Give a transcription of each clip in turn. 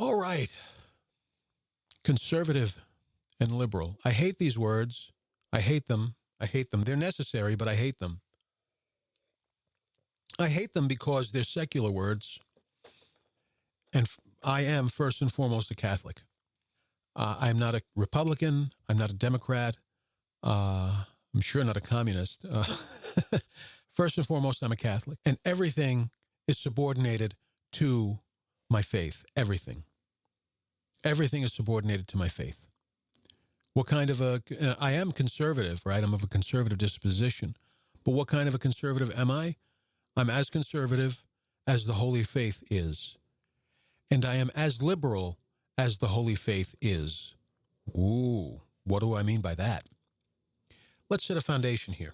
All right. Conservative and liberal. I hate these words. I hate them. I hate them. They're necessary, but I hate them. I hate them because they're secular words, and I am first and foremost a Catholic. I'm not a Republican. I'm not a Democrat. I'm sure not a communist. First and foremost, I'm a Catholic, and everything is subordinated to my faith. Everything. Everything is subordinated to my faith. What kind of I am conservative, right? I'm of a conservative disposition. But what kind of a conservative am I? I'm as conservative as the Holy Faith is. And I am as liberal as the Holy Faith is. Ooh, what do I mean by that? Let's set a foundation here.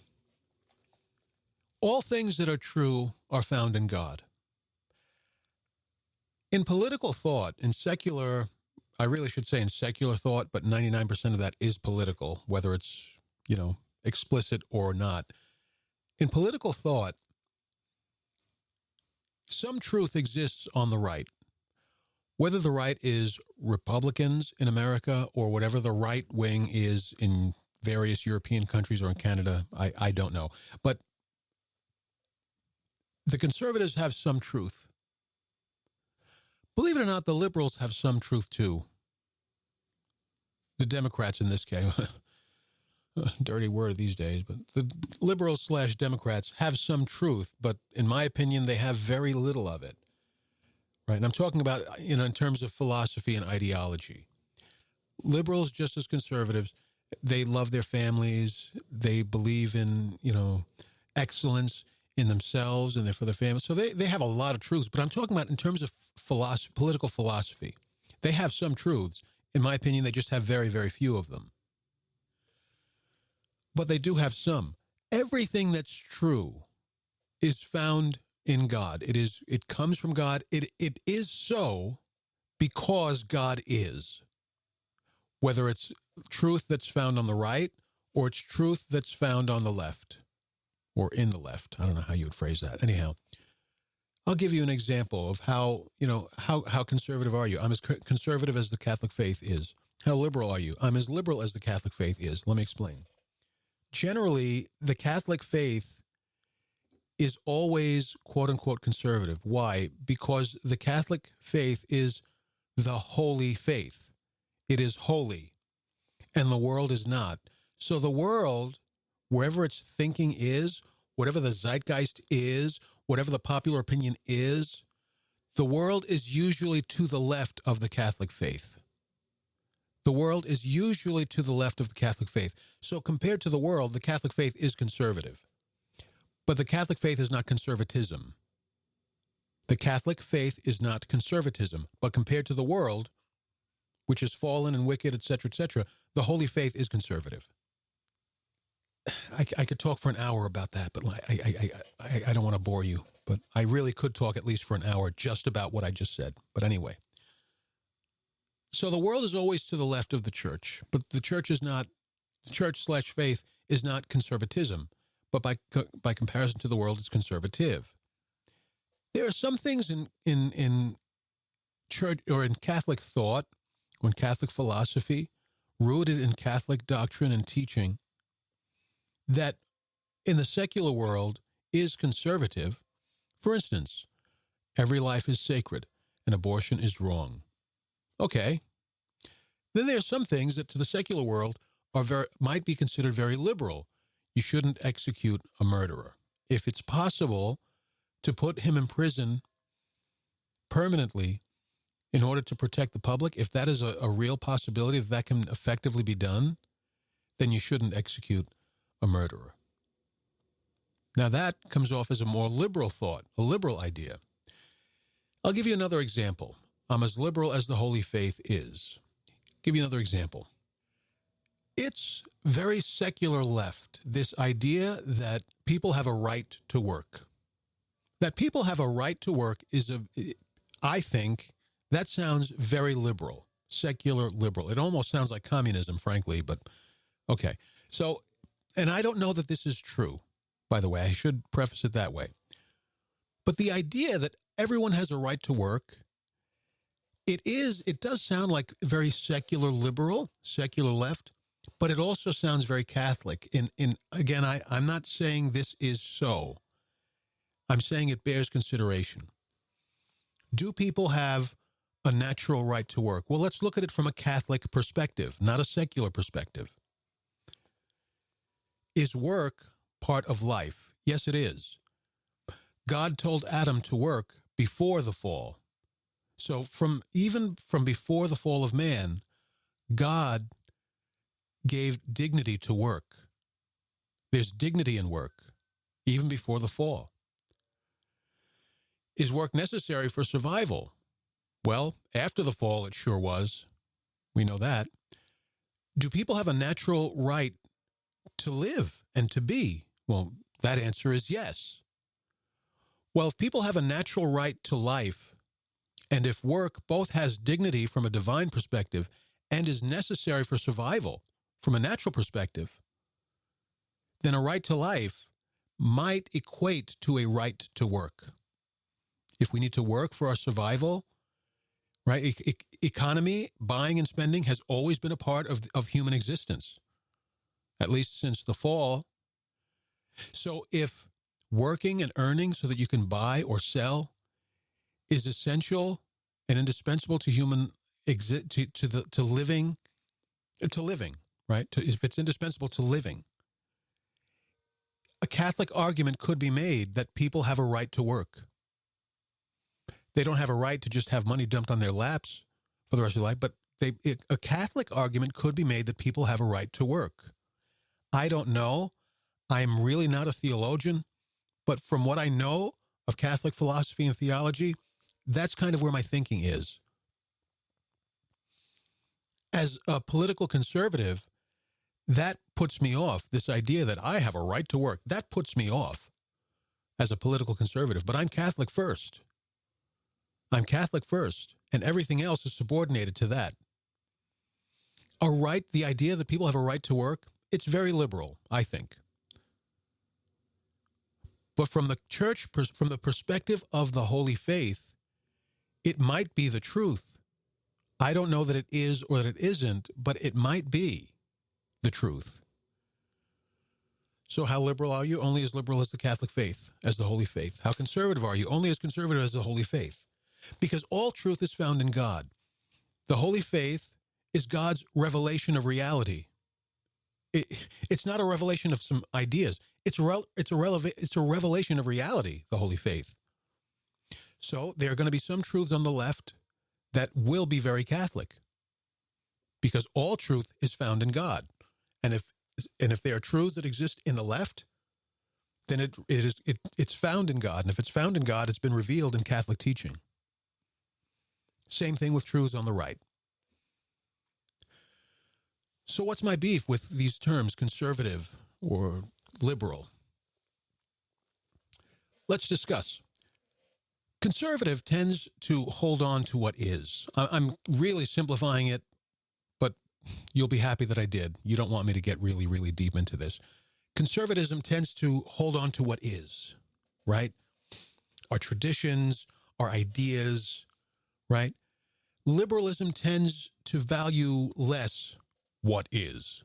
All things that are true are found in God. In political thought, in secular, I really should say in secular thought, but 99% of that is political, whether it's, explicit or not. In political thought, some truth exists on the right. Whether the right is Republicans in America or whatever the right wing is in various European countries or in Canada, I don't know. But the conservatives have some truth. Believe it or not, the liberals have some truth too. The Democrats in this case, dirty word these days, but the liberals / Democrats have some truth, but in my opinion, they have very little of it. Right? And I'm talking about, in terms of philosophy and ideology. Liberals, just as conservatives, they love their families. They believe in, excellence in themselves and for their families. So they have a lot of truths. But I'm talking about in terms of philosophy, political philosophy. They have some truths. In my opinion, they just have very, very few of them. But they do have some. Everything that's true is found in God. It comes from God. It is so because God is. Whether it's truth that's found on the right or it's truth that's found on the left or in the left. I don't know how you would phrase that. Anyhow, I'll give you an example of how conservative are you? I'm as conservative as the Catholic faith is. How liberal are you? I'm as liberal as the Catholic faith is. Let me explain. Generally, the Catholic faith is always, quote unquote, conservative. Why? Because the Catholic faith is the holy faith. It is holy, and the world is not. So the world, wherever its thinking is, whatever the zeitgeist is, whatever the popular opinion is, the world is usually to the left of the Catholic faith. The world is usually to the left of the Catholic faith. So compared to the world, the Catholic faith is conservative. But the Catholic faith is not conservatism. The Catholic faith is not conservatism. But compared to the world, which is fallen and wicked, etc., the holy faith is conservative. I could talk for an hour about that, but I don't want to bore you. But I really could talk at least for an hour just about what I just said. But anyway. So the world is always to the left of the church, but the church is not, the church / faith is not conservatism, but by comparison to the world, it's conservative. There are some things in church or in Catholic thought or in Catholic philosophy, rooted in Catholic doctrine and teaching, that in the secular world is conservative. For instance, every life is sacred and abortion is wrong. Okay. Then there are some things that to the secular world might be considered very liberal. You shouldn't execute a murderer. If it's possible to put him in prison permanently in order to protect the public, if that is a real possibility that can effectively be done, then you shouldn't execute a murderer. Now that comes off as a more liberal thought, a liberal idea. I'll give you another example. I'm as liberal as the Holy Faith is. Give you another example. It's very secular left, this idea that people have a right to work. That people have a right to work I think, that sounds very liberal, secular liberal. It almost sounds like communism, frankly, but okay. So, and I don't know that this is true, by the way. I should preface it that way. But the idea that everyone has a right to work It does sound like very secular liberal, secular left, but it also sounds very Catholic. Again, I'm not saying this is so. I'm saying it bears consideration. Do people have a natural right to work? Well, let's look at it from a Catholic perspective, not a secular perspective. Is work part of life? Yes, it is. God told Adam to work before the fall. So even from before the fall of man, God gave dignity to work. There's dignity in work, even before the fall. Is work necessary for survival? Well, after the fall, it sure was. We know that. Do people have a natural right to live and to be? Well, that answer is yes. Well, if people have a natural right to life, and if work both has dignity from a divine perspective and is necessary for survival from a natural perspective, then a right to life might equate to a right to work. If we need to work for our survival, right? Economy, buying and spending has always been a part of human existence, at least since the fall. So if working and earning so that you can buy or sell is essential and indispensable to human to living, right? If it's indispensable to living, a Catholic argument could be made that people have a right to work. They don't have a right to just have money dumped on their laps for the rest of their life, but a Catholic argument could be made that people have a right to work. I don't know. I'm really not a theologian, but from what I know of Catholic philosophy and theology, that's kind of where my thinking is. As a political conservative, that puts me off. This idea that I have a right to work, that puts me off as a political conservative. But I'm Catholic first. I'm Catholic first, and everything else is subordinated to that. The idea that people have a right to work, it's very liberal, I think. But from the church, from the perspective of the Holy Faith, it might be the truth. I don't know that it is or that it isn't, but it might be the truth. So how liberal are you? Only as liberal as the Catholic faith, as the Holy Faith. How conservative are you? Only as conservative as the Holy Faith. Because all truth is found in God. The Holy Faith is God's revelation of reality. It's not a revelation of some ideas. It's a revelation of reality, the Holy Faith. So there are going to be some truths on the left that will be very Catholic, because all truth is found in God. And if there are truths that exist in the left, then it's found in God. And if it's found in God, it's been revealed in Catholic teaching. Same thing with truths on the right. So what's my beef with these terms, conservative or liberal? Let's discuss. Conservative tends to hold on to what is. I'm really simplifying it, but you'll be happy that I did. You don't want me to get really, really deep into this. Conservatism tends to hold on to what is, right? Our traditions, our ideas, right? Liberalism tends to value less what is,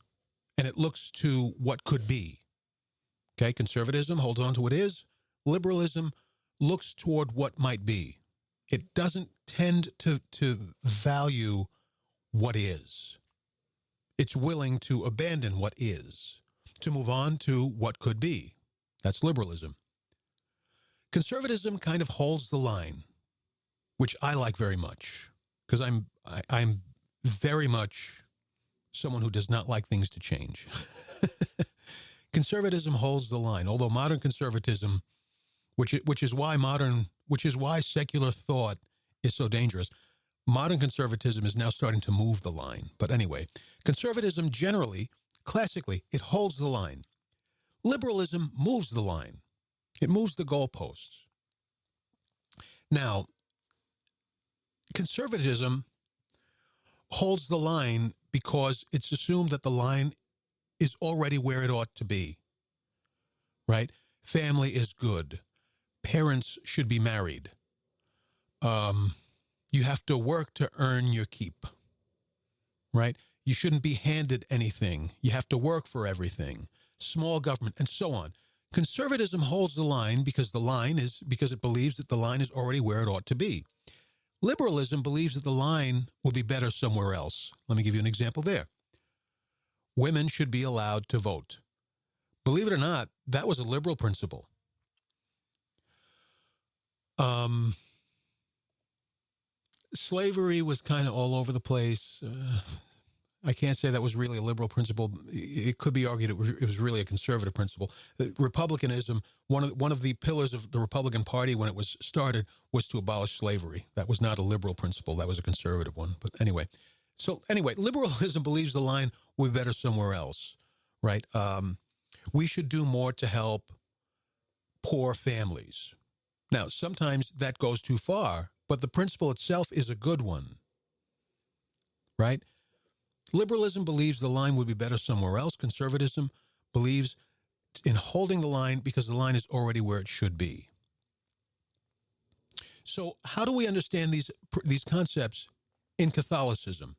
and it looks to what could be. Okay, conservatism holds on to what is. Liberalism looks toward what might be. It doesn't tend to value what is. It's willing to abandon what is, to move on to what could be. That's liberalism. Conservatism kind of holds the line, which I like very much, because I'm very much someone who does not like things to change. Conservatism holds the line, although modern conservatism, which is why secular thought is so dangerous. Modern conservatism is now starting to move the line. But anyway, conservatism generally, classically, it holds the line. Liberalism moves the line. It moves the goalposts. Now, conservatism holds the line because it's assumed that the line is already where it ought to be, right? Family is good. Parents should be married. You have to work to earn your keep, right? You shouldn't be handed anything. You have to work for everything. Small government, and so on. Conservatism holds the line because it believes that the line is already where it ought to be. Liberalism believes that the line would be better somewhere else. Let me give you an example there. Women should be allowed to vote. Believe it or not, that was a liberal principle. Slavery was kind of all over the place. I can't say that was really a liberal principle. It could be argued it was really a conservative principle. Republicanism, one of the pillars of the Republican Party when it was started was to abolish slavery. That was not a liberal principle. That was a conservative one. But anyway, liberalism believes the line would be better somewhere else, right? We should do more to help poor families. Now, sometimes that goes too far, but the principle itself is a good one, right? Liberalism believes the line would be better somewhere else. Conservatism believes in holding the line because the line is already where it should be. So how do we understand these concepts in Catholicism?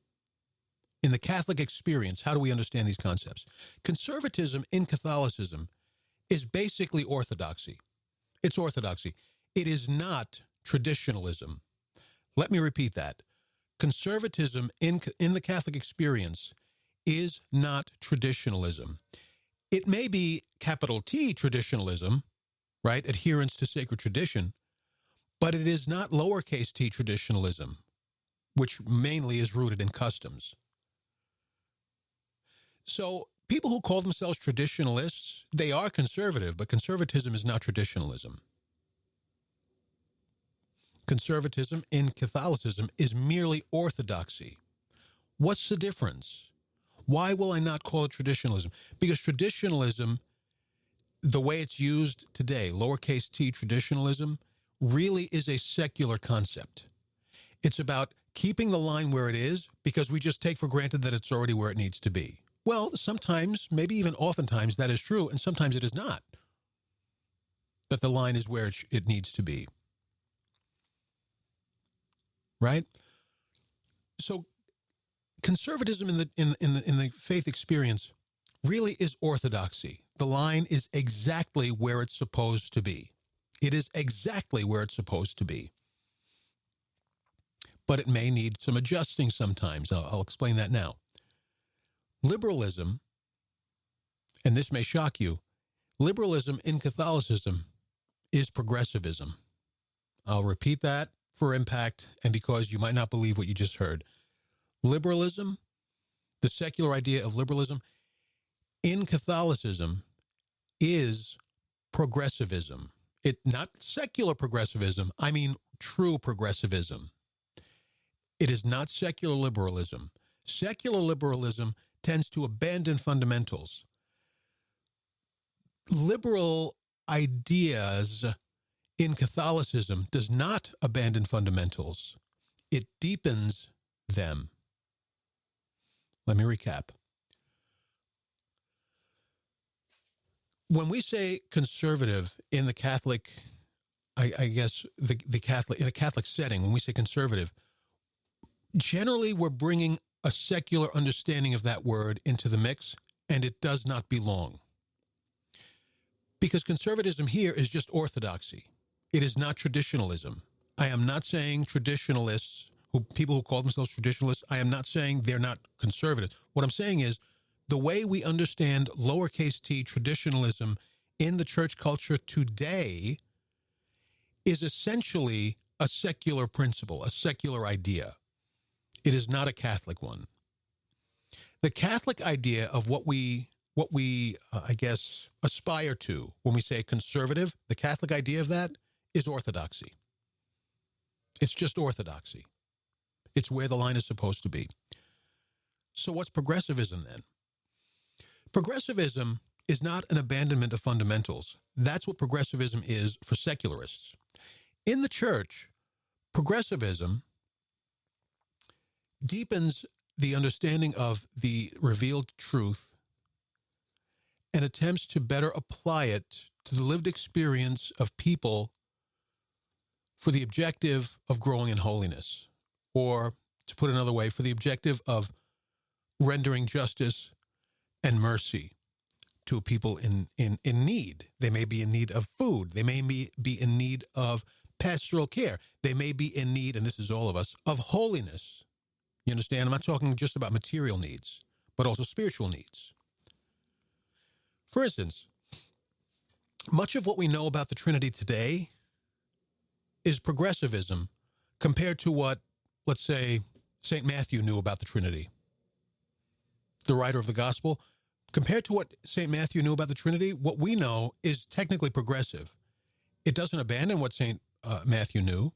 In the Catholic experience, how do we understand these concepts? Conservatism in Catholicism is basically orthodoxy. It's orthodoxy. It is not traditionalism. Let me repeat that. Conservatism in the Catholic experience is not traditionalism. It may be capital T traditionalism, right? Adherence to sacred tradition, but it is not lowercase t traditionalism, which mainly is rooted in customs. So people who call themselves traditionalists, they are conservative, but conservatism is not traditionalism. Conservatism in Catholicism is merely orthodoxy. What's the difference? Why will I not call it traditionalism? Because traditionalism, the way it's used today, lowercase t traditionalism, really is a secular concept. It's about keeping the line where it is because we just take for granted that it's already where it needs to be. Well, sometimes, maybe even oftentimes, that is true, and sometimes it is not, that the line is where it needs to be. Right? So conservatism in the faith experience really is orthodoxy. The line is exactly where it's supposed to be. It is exactly where it's supposed to be. But it may need some adjusting sometimes. I'll explain that now. Liberalism, and this may shock you, liberalism in Catholicism is progressivism. I'll repeat that for impact and because you might not believe what you just heard. Liberalism, the secular idea of liberalism in Catholicism is progressivism. Not secular progressivism, I mean true progressivism. It is not secular liberalism. Secular liberalism tends to abandon fundamentals. Liberal ideas in Catholicism does not abandon fundamentals. It deepens them. Let me recap. When we say conservative in the Catholic, I guess the Catholic, in a Catholic setting, when we say conservative, generally we're bringing a secular understanding of that word into the mix, and it does not belong. Because conservatism here is just orthodoxy. It is not traditionalism. I am not saying traditionalists, people who call themselves traditionalists, I am not saying they're not conservative. What I'm saying is the way we understand lowercase t traditionalism in the church culture today is essentially a secular principle, a secular idea. It is not a Catholic one. The Catholic idea of what we I guess, aspire to when we say conservative, the Catholic idea of that is orthodoxy. It's just orthodoxy. It's where the line is supposed to be. So what's progressivism then? Progressivism is not an abandonment of fundamentals. That's what progressivism is for secularists. In the church, progressivism deepens the understanding of the revealed truth and attempts to better apply it to the lived experience of people for the objective of growing in holiness. or to put another way, for the objective of rendering justice and mercy to people in need. They may be in need of food. They may be in need of pastoral care. They may be in need, and this is all of us, of holiness. You understand? I'm not talking just about material needs, but also spiritual needs. For instance, much of what we know about the Trinity today is progressivism compared to what, let's say, St. Matthew knew about the Trinity. The writer of the gospel, compared to what St. Matthew knew about the Trinity, what we know is technically progressive. It doesn't abandon what St. Matthew knew,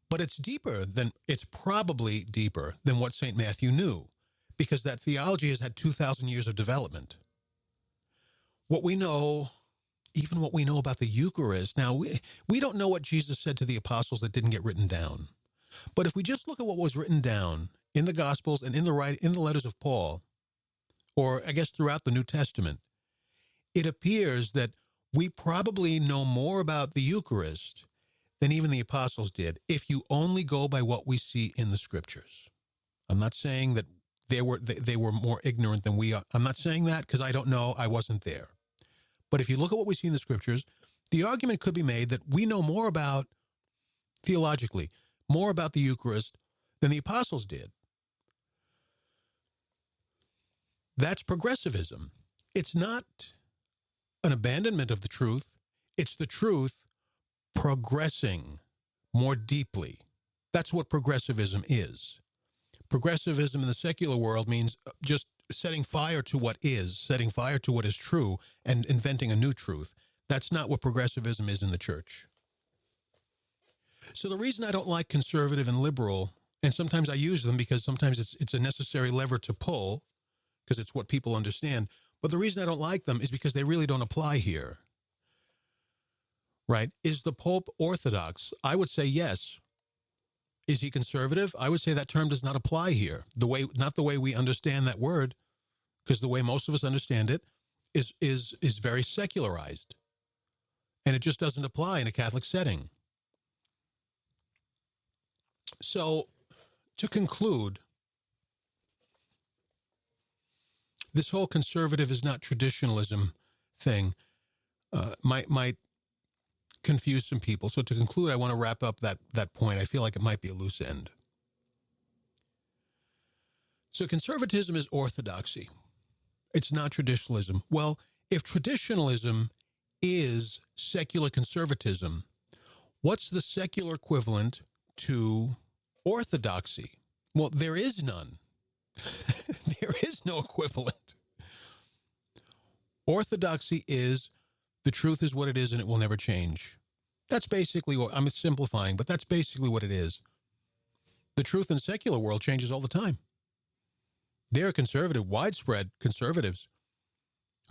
but it's probably deeper than what St. Matthew knew, because that theology has had 2,000 years of development. What we know, even what we know about the Eucharist, now we don't know what Jesus said to the apostles that didn't get written down. But if we just look at what was written down in the Gospels and in the letters of Paul, or I guess throughout the New Testament, it appears that we probably know more about the Eucharist than even the apostles did, if you only go by what we see in the Scriptures. I'm not saying that they were more ignorant than we are. I'm not saying that because I don't know. I wasn't there. But if you look at what we see in the Scriptures, the argument could be made that we know more about, theologically, more about the Eucharist than the apostles did. That's progressivism. It's not an abandonment of the truth. It's the truth progressing more deeply. That's what progressivism is. Progressivism in the secular world means just setting fire to what is, setting fire to what is true, and inventing a new truth. That's not what progressivism is in the church. So the reason I don't like conservative and liberal, and sometimes I use them because sometimes it's a necessary lever to pull, because it's what people understand, but the reason I don't like them is because they really don't apply here. Right? Is the Pope Orthodox? I would say yes. Is he conservative? I would say that term does not apply here. Not the way we understand that word, because the way most of us understand it is very secularized. And it just doesn't apply in a Catholic setting. So, to conclude, this whole conservative is not traditionalism thing might confuse some people. So to conclude, I want to wrap up that point. I feel like it might be a loose end. So conservatism is orthodoxy. It's not traditionalism. Well, if traditionalism is secular conservatism, what's the secular equivalent to orthodoxy? Well, there is none. There is no equivalent. Orthodoxy is the truth is what it is and it will never change. That's basically what I'm simplifying, but that's basically what it is. The truth in the secular world changes all the time. There are widespread conservatives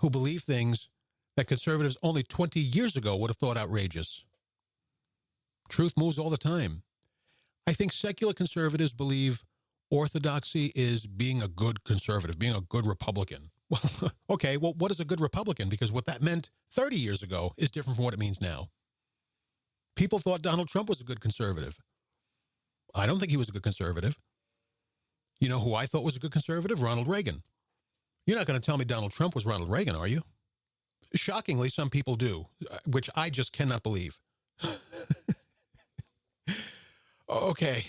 who believe things that conservatives only 20 years ago would have thought outrageous. Truth moves all the time. I think secular conservatives believe orthodoxy is being a good conservative, being a good Republican. Well, okay, well, what is a good Republican? Because what that meant 30 years ago is different from what it means now. People thought Donald Trump was a good conservative. I don't think he was a good conservative. You know who I thought was a good conservative? Ronald Reagan. You're not going to tell me Donald Trump was Ronald Reagan, are you? Shockingly, some people do, which I just cannot believe. Okay.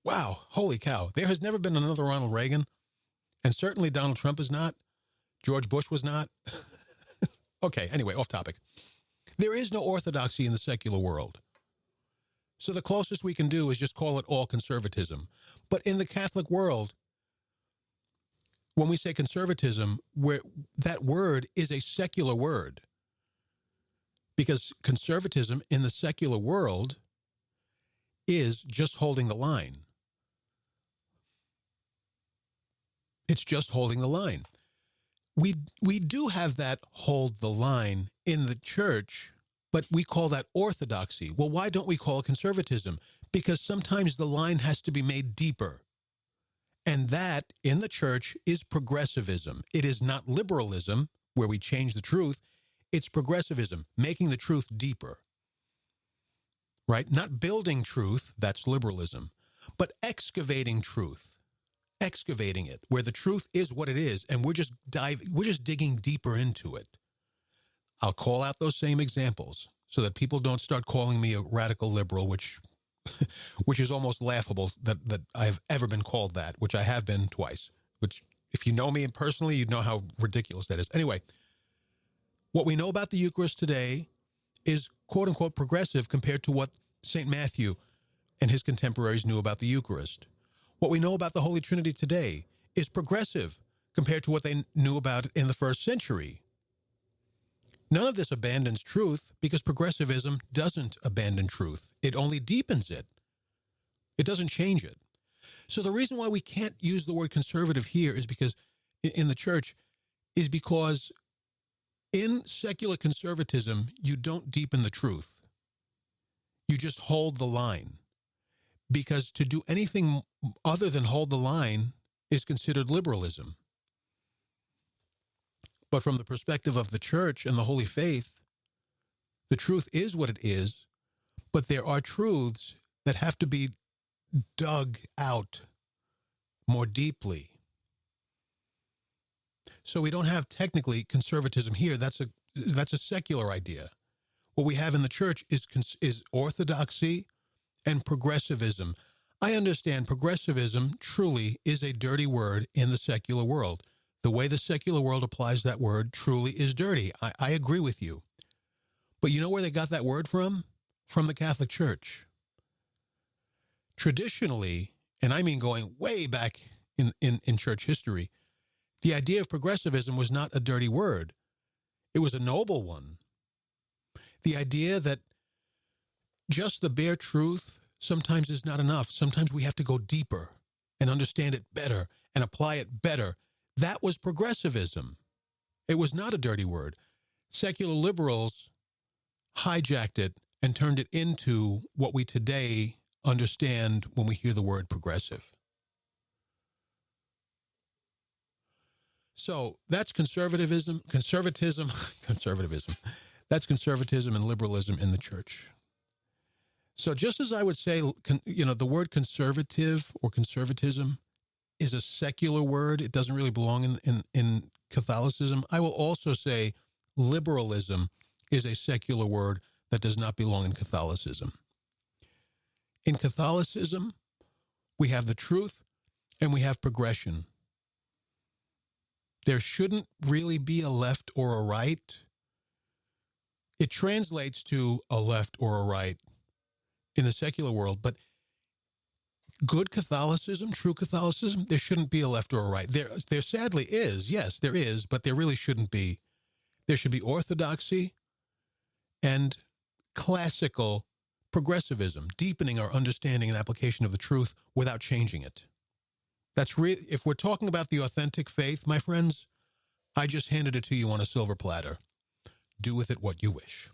Wow. Holy cow. There has never been another Ronald Reagan. And certainly Donald Trump is not. George Bush was not. Okay, anyway, off topic. There is no orthodoxy in the secular world. So the closest we can do is just call it all conservatism. But in the Catholic world, when we say conservatism, that word is a secular word. Because conservatism in the secular world is just holding the line. It's just holding the line. We do have that hold the line in the church, but we call that orthodoxy. Well, why don't we call it conservatism? Because sometimes the line has to be made deeper. And that, in the church, is progressivism. It is not liberalism, where we change the truth. It's progressivism, making the truth deeper. Right? Not building truth, that's liberalism. but excavating truth, excavating it, where the truth is what it is, and we're just digging deeper into it. I'll call out those same examples so that people don't start calling me a radical liberal, which is almost laughable that I've ever been called that, which I have been twice, which if you know me personally, you'd know how ridiculous that is. Anyway, what we know about the Eucharist today is quote-unquote progressive compared to what St. Matthew and his contemporaries knew about the Eucharist. What we know about the Holy Trinity today is progressive compared to what they knew about it in the first century. None of this abandons truth because progressivism doesn't abandon truth. It only deepens it. It doesn't change it. So the reason why we can't use the word conservative here is because in the church is because in secular conservatism, you don't deepen the truth. You just hold the line. Because to do anything other than hold the line is considered liberalism. But from the perspective of the church and the Holy Faith, the truth is what it is, but there are truths that have to be dug out more deeply. So we don't have technically conservatism here. That's a secular idea. What we have in the church is orthodoxy and progressivism. I understand progressivism truly is a dirty word in the secular world. The way the secular world applies that word truly is dirty. I agree with you. But you know where they got that word from? From the Catholic Church. Traditionally, and I mean going way back in church history, the idea of progressivism was not a dirty word. It was a noble one. The idea that just the bare truth sometimes is not enough. Sometimes we have to go deeper and understand it better and apply it better. That was progressivism. It was not a dirty word. Secular liberals hijacked it and turned it into what we today understand when we hear the word progressive. So that's conservatism. That's conservatism and liberalism in the church. So just as I would say, the word conservative or conservatism is a secular word. It doesn't really belong in Catholicism. I will also say liberalism is a secular word that does not belong in Catholicism. In Catholicism, we have the truth and we have progression. There shouldn't really be a left or a right. It translates to a left or a right in the secular world, but good Catholicism, true Catholicism, there shouldn't be a left or a right. There sadly is. Yes, there is, but there really shouldn't be. There should be orthodoxy and classical progressivism, deepening our understanding and application of the truth without changing it. If we're talking about the authentic faith, my friends, I just handed it to you on a silver platter. Do with it what you wish.